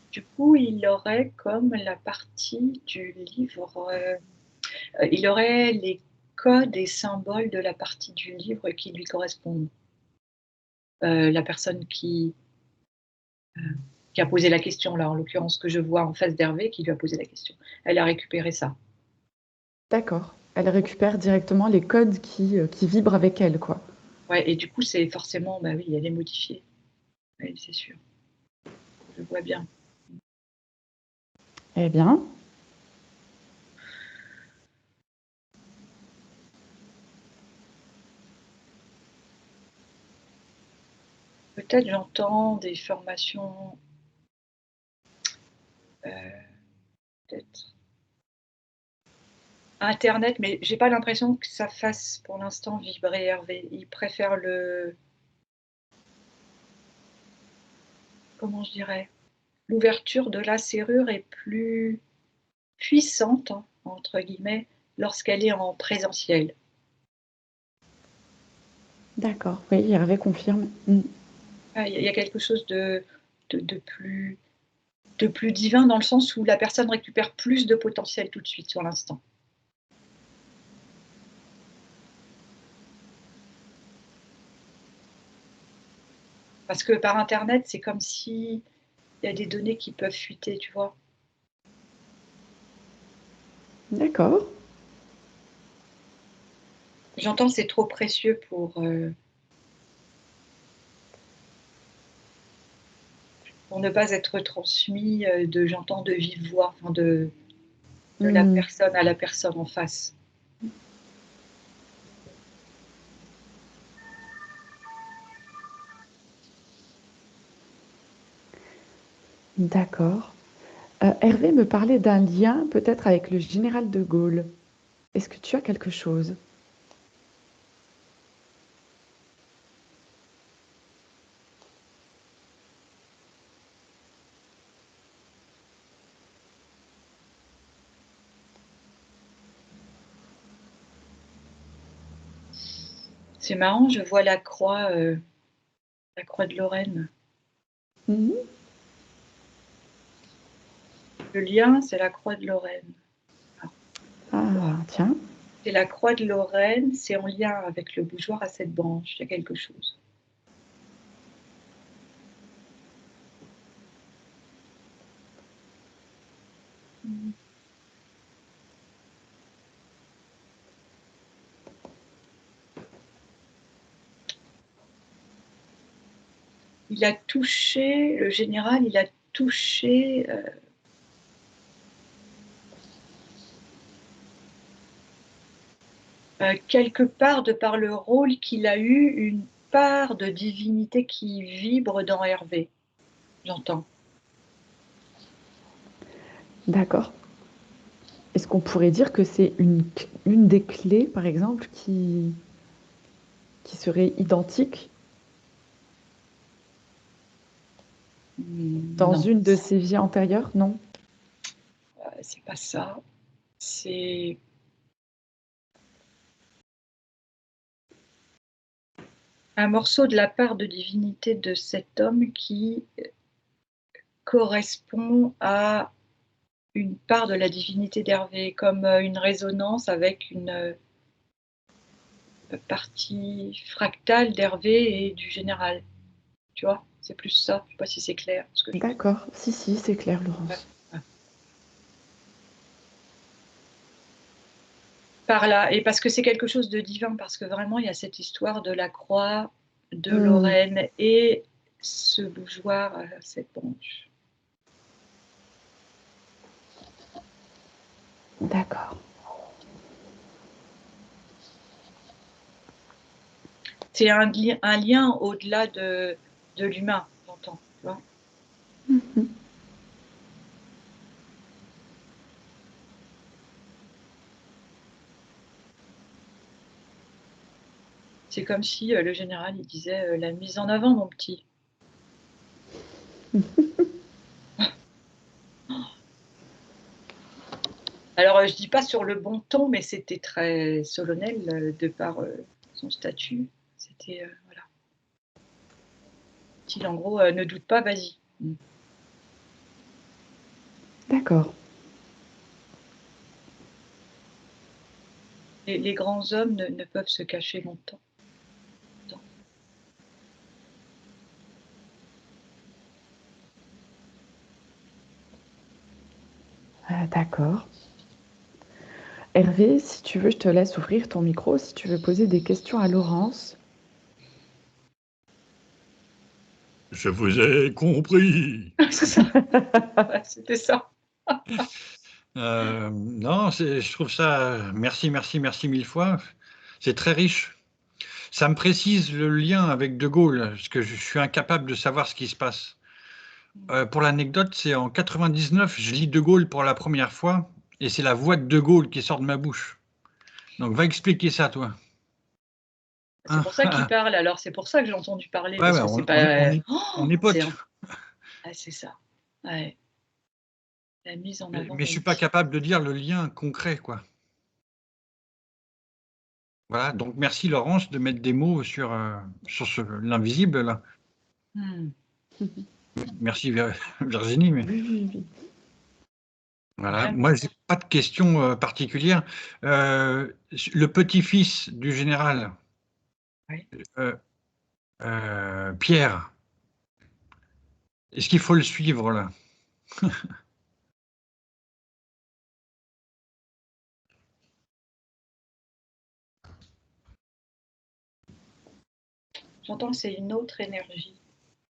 Du coup, il aurait comme la partie du livre, il aurait codes et symboles de la partie du livre qui lui correspondent. La personne qui a posé la question, là, en l'occurrence, que je vois en face d'Hervé, qui lui a posé la question. Elle a récupéré ça. D'accord. Elle récupère directement les codes qui vibrent avec elle, quoi. Ouais, et du coup, c'est forcément, bah oui, elle est modifiée. Oui, c'est sûr. Je vois bien. Eh bien, Peut-être j'entends des formations, peut-être internet, mais j'ai pas l'impression que ça fasse pour l'instant vibrer Hervé. Il préfère comment je dirais? L'ouverture de la serrure est plus «puissante», hein, entre guillemets, lorsqu'elle est en présentiel. d'accord. Oui, Hervé confirme. Ah, il y a quelque chose de de plus de plus divin dans le sens où la personne récupère plus de potentiel tout de suite sur l'instant. Parce que par internet, c'est comme s'il y a des données qui peuvent fuiter, tu vois? D'accord. J'entends c'est trop précieux pour ne pas être transmis, j'entends de vive voix, enfin de la Mmh. personne à la personne en face. D'accord. Hervé me parlait d'un lien peut-être avec le général de Gaulle. Est-ce que tu as quelque chose? C'est marrant, je vois la croix de Lorraine. Mmh. Le lien, c'est la croix de Lorraine. Waouh! Ah, tiens. C'est la croix de Lorraine, c'est en lien avec le bougeoir à 7 branches, il y a quelque chose. Mmh. Il a touché le général, il a touché, quelque part, de par le rôle qu'il a eu, une part de divinité qui vibre dans Hervé, j'entends. D'accord. Est-ce qu'on pourrait dire que c'est une des clés, par exemple, qui serait identique dans Non, une de ses vies antérieures? Non? c'est pas ça. C'est un morceau de la part de divinité de cet homme qui correspond à une part de la divinité d'Hervé, comme, une résonance avec une, partie fractale d'Hervé et du général. Tu vois? C'est plus ça, je sais pas si c'est clair ce que je veux dire. D'accord. Si, si, c'est clair, Ouais, Laurence. ouais. Par là, et parce que c'est quelque chose de divin, parce que vraiment il y a cette histoire de la croix de Mmh. Lorraine et ce bougeoir à 7 branches. D'accord. C'est un lien au-delà de l'humain, j'entends, tu vois? Mmh. C'est comme si, le général il disait, «La mise en avant mon petit». Alors, je dis pas sur le bon ton, mais c'était très solennel, de par, son statut. C'était, voilà. Style en gros, «Ne doute pas, vas-y». Mmh. D'accord. Les grands hommes ne peuvent se cacher longtemps. D'accord. Hervé, si tu veux, je te laisse ouvrir ton micro si tu veux poser des questions à Laurence. Je vous ai compris. C'est ça. Ouais, c'était ça. Non, je trouve ça. Merci, merci, merci mille fois. C'est très riche. Ça me précise le lien avec De Gaulle, parce que je suis incapable de savoir ce qui se passe. Pour l'anecdote, c'est en 99, je lis De Gaulle pour la première fois, et c'est la voix de De Gaulle qui sort de ma bouche. Donc, va expliquer ça, toi. C'est pour ça qu'il parle, alors c'est pour ça que j'ai entendu parler, Ouais, parce ouais, que c'est pas. on est potes. C'est ça. Ouais. La mise en Mais avant. je suis pas capable de dire le lien concret, quoi. Voilà, donc merci Laurence de mettre des mots sur l'invisible, là. Merci Virginie. Mais... Oui. Voilà. Vraiment. Moi, j'ai pas de questions particulières. Le petit-fils du général, Oui. Pierre, est-ce qu'il faut le suivre, là? J'entends que c'est une autre énergie.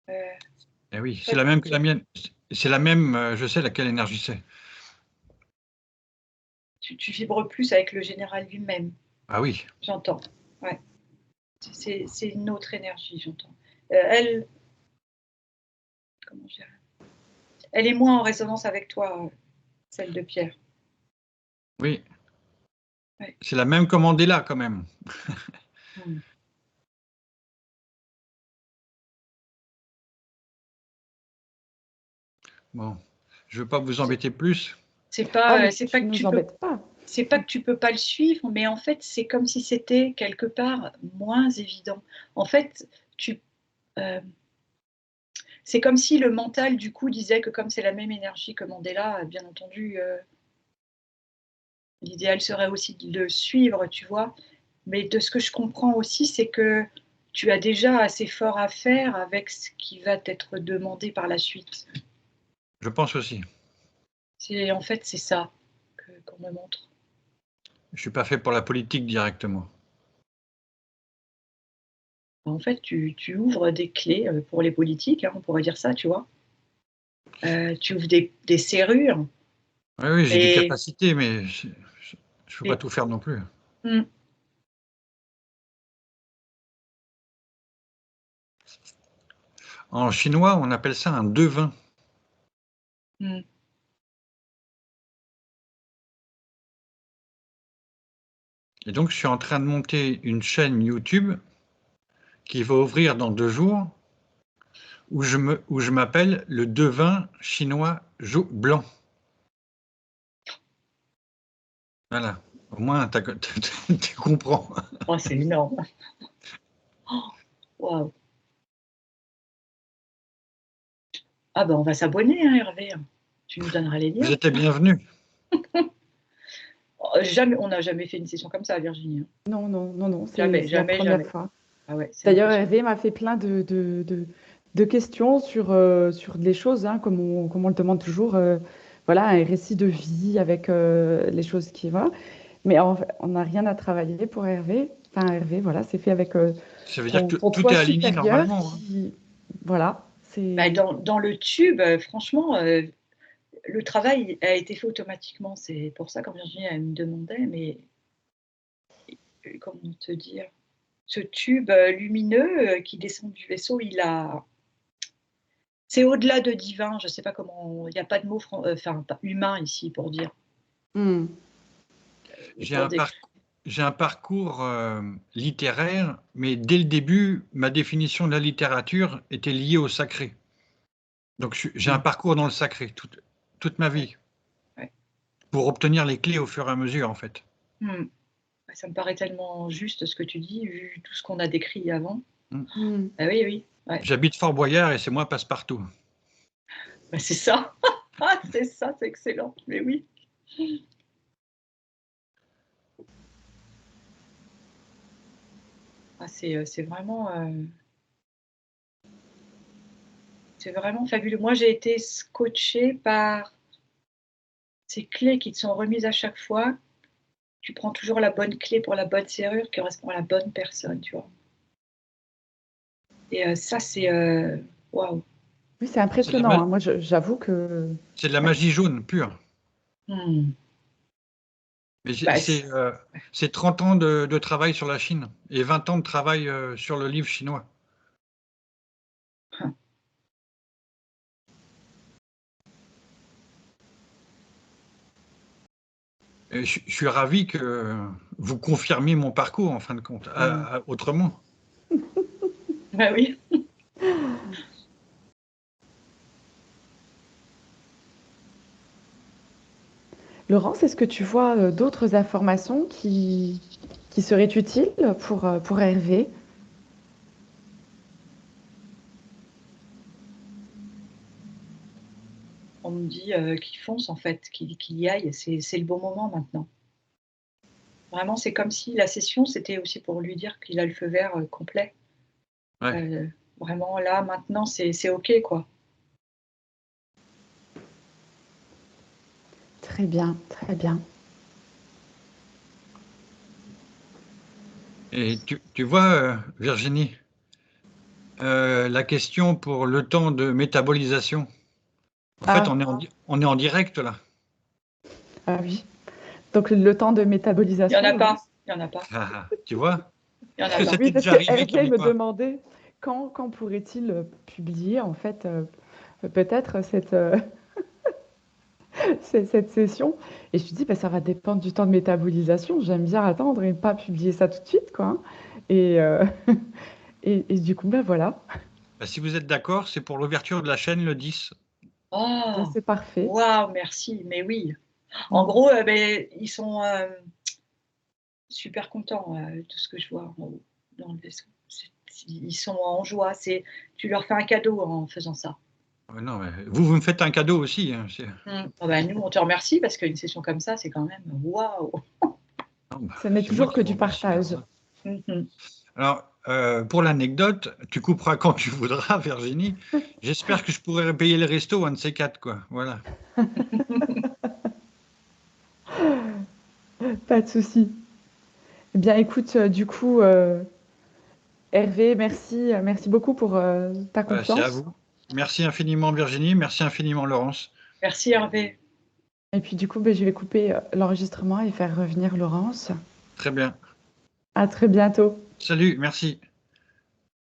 Eh oui, c'est la même que la mienne. C'est la même, je sais laquelle énergie c'est. Tu vibres plus avec le général lui-même. Ah oui. J'entends. Ouais. C'est une autre énergie, j'entends. Elle. Comment je dirais? Elle est moins en résonance avec toi, celle de Pierre. Oui. Ouais. C'est la même que Mandela, quand même. Bon, je ne veux pas vous embêter plus. C'est pas, c'est pas que tu embêtes pas. C'est pas que tu peux pas le suivre, mais en fait, c'est comme si c'était quelque part moins évident. En fait, c'est comme si le mental, du coup, disait que comme c'est la même énergie que Mandela, bien entendu, l'idéal serait aussi de le suivre, tu vois. Mais de ce que je comprends aussi, c'est que tu as déjà assez fort à faire avec ce qui va t'être demandé par la suite. Je pense aussi. En fait, c'est ça qu'on me montre. Je ne suis pas fait pour la politique directement. En fait, tu ouvres des clés pour les politiques, hein, on pourrait dire ça, tu vois. Tu ouvres des serrures. Oui, j'ai des capacités, mais je ne peux pas tout faire non plus. En chinois, on appelle ça un devin. Et donc, je suis en train de monter une chaîne YouTube qui va ouvrir dans 2 jours, où je m'appelle le devin chinois blanc. Voilà. Au moins, tu comprends. Oh, c'est énorme. Waouh. Ah ben, on va s'abonner, hein, Hervé. Tu nous donneras les liens. Vous êtes les bienvenus. On n'a jamais fait une session comme ça, Virginie. Non, c'est la Jamais. première fois. Ah ouais, D'ailleurs, Hervé m'a fait plein de questions sur des choses, hein, comme on le demande toujours, voilà, un récit de vie avec les choses qui vont. Mais on n'a rien à travailler pour Hervé. Enfin, Hervé, voilà, c'est fait avec Ça veut dire que ton tout toi est aligné supérieur normalement. qui, voilà, c'est. Bah, dans le tube, franchement, le travail a été fait automatiquement. C'est pour ça, quand Virginie elle me demandait, mais comment te dire, ce tube lumineux qui descend du vaisseau, c'est au-delà de divin. Je ne sais pas comment. Il n'y a pas de mot humain ici pour dire. J'ai un parcours littéraire, mais dès le début, ma définition de la littérature était liée au sacré. Donc j'ai un parcours dans le sacré toute ma vie, pour obtenir les clés au fur et à mesure, en fait. Ça me paraît tellement juste ce que tu dis, vu tout ce qu'on a décrit avant. Oui. Ouais. J'habite Fort Boyard et c'est moi passe-partout. Bah, c'est ça. C'est ça, c'est excellent. Mais oui. Ah, c'est vraiment fabuleux. Moi, j'ai été scotchée par ces clés qui te sont remises à chaque fois. Tu prends toujours la bonne clé pour la bonne serrure qui correspond à la bonne personne, tu vois? Et ça, c'est, waouh! Oui, c'est C'est de la, impressionnant, hein. Moi, j'avoue que c'est de la magie jaune pure. Mmh. Mais Bah, c c'est 30 ans de travail sur la Chine et 20 ans de travail sur le livre chinois. Et je suis ravi que vous confirmiez mon parcours en fin de compte, autrement. Bah, oui. Laurence, est-ce que tu vois d'autres informations qui seraient utiles pour Hervé? On me dit, qu'il fonce en fait, qu'il y aille. C'est le bon moment maintenant. Vraiment, c'est comme si la session, c'était aussi pour lui dire qu'il a le feu vert, complet. Ouais. Vraiment là, maintenant, c'est OK, quoi. Très bien, très bien. Et tu vois, Virginie, la question pour le temps de métabolisation. En fait, Ah, on est en direct là. ah oui. Donc le temps de Il y en métabolisation, a pas, Laurence? il y en a pas, Tu vois? il y en a pas. Oui, C'était parce déjà que arrivé qu'il Hervé n'y en ait me pas. demandait quand pourrait-il publier en fait peut-être cette session. Et je lui dis, bah, ça va dépendre du temps de métabolisation. J'aime bien attendre et pas publier ça tout de suite, quoi, hein. Et, et du coup, ben voilà. Bah, si vous êtes d'accord, c'est pour l'ouverture de la chaîne le 10. Ben, Oh! c'est parfait. Waouh, merci, mais oui. En Mm. gros, ils sont, super contents, de ce que je vois en haut, dans le vaisseau. Ils sont en joie, tu leur fais un cadeau en faisant ça. Non, mais vous me faites un cadeau aussi, hein, Oh bah, nous, on te remercie parce qu'une session comme ça, c'est quand même waouh! non, bah, Ce n'est c'est moi toujours qui que vous du remercie pour partage. ça. Mmh. Alors, pour l'anecdote, tu couperas quand tu voudras, Virginie. J'espère que je pourrai payer le resto, un de ces 4, quoi. Voilà. Pas de souci. Eh bien, écoute, du coup, Hervé, merci, merci beaucoup pour ta C'est à confiance. vous. Merci infiniment, Virginie. Merci infiniment, Laurence. Merci Hervé. Et puis, du coup, ben, je vais couper l'enregistrement et faire revenir Laurence. Très bien. À très bientôt. Salut, merci.